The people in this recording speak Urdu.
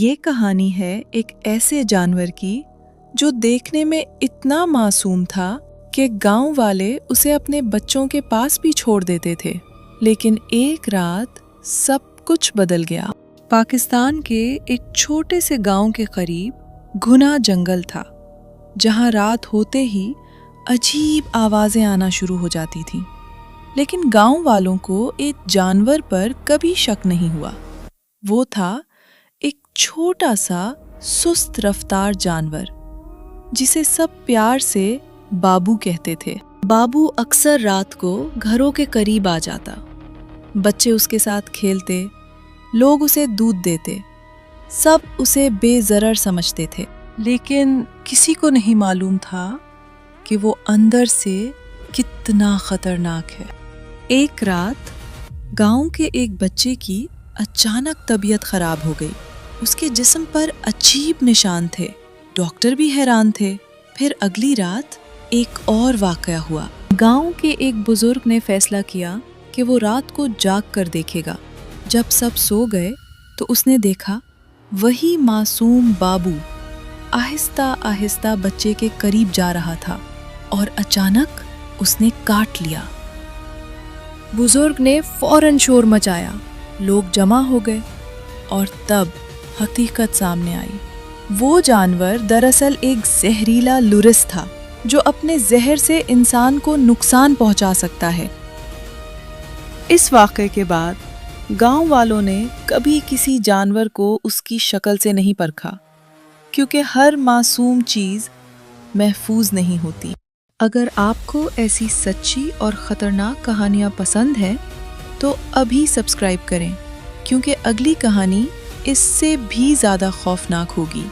یہ کہانی ہے ایک ایسے جانور کی جو دیکھنے میں اتنا معصوم تھا کہ گاؤں والے اسے اپنے بچوں کے پاس بھی چھوڑ دیتے تھے، لیکن ایک رات سب کچھ بدل گیا۔ پاکستان کے ایک چھوٹے سے گاؤں کے قریب گھنا جنگل تھا، جہاں رات ہوتے ہی عجیب آوازیں آنا شروع ہو جاتی تھیں، لیکن گاؤں والوں کو ایک جانور پر کبھی شک نہیں ہوا۔ وہ تھا ایک چھوٹا سا سست رفتار جانور جسے سب پیار سے بابو کہتے تھے۔ بابو اکثر رات کو گھروں کے قریب آ جاتا، بچے اس کے ساتھ کھیلتے، لوگ اسے دودھ دیتے، سب اسے بے ضرر سمجھتے تھے، لیکن کسی کو نہیں معلوم تھا کہ وہ اندر سے کتنا خطرناک ہے۔ ایک رات گاؤں کے ایک بچے کی اچانک طبیعت خراب ہو گئی۔ اس کے جسم پر عجیب نشان تھے، ڈاکٹر بھی حیران تھے۔ پھر اگلی رات ایک اور واقعہ ہوا۔ گاؤں کے ایک بزرگ نے فیصلہ کیا کہ وہ رات کو جاگ کر دیکھے گا۔ جب سب سو گئے تو اس نے دیکھا وہی معصوم بابو آہستہ آہستہ بچے کے قریب جا رہا تھا اور اچانک اس نے کاٹ لیا۔ بزرگ نے فوراً شور مچایا، لوگ جمع ہو گئے اور تب حقیقت سامنے آئی۔ وہ جانور دراصل ایک زہریلا لورس تھا جو اپنے زہر سے انسان کو نقصان پہنچا سکتا ہے۔ اس واقعے کے بعد گاؤں والوں نے کبھی کسی جانور کو اس کی شکل سے نہیں پرکھا، کیونکہ ہر معصوم چیز محفوظ نہیں ہوتی۔ اگر آپ کو ایسی سچی اور خطرناک کہانیاں پسند ہیں تو ابھی سبسکرائب کریں، کیونکہ اگلی کہانی اس سے بھی زیادہ خوفناک ہوگی۔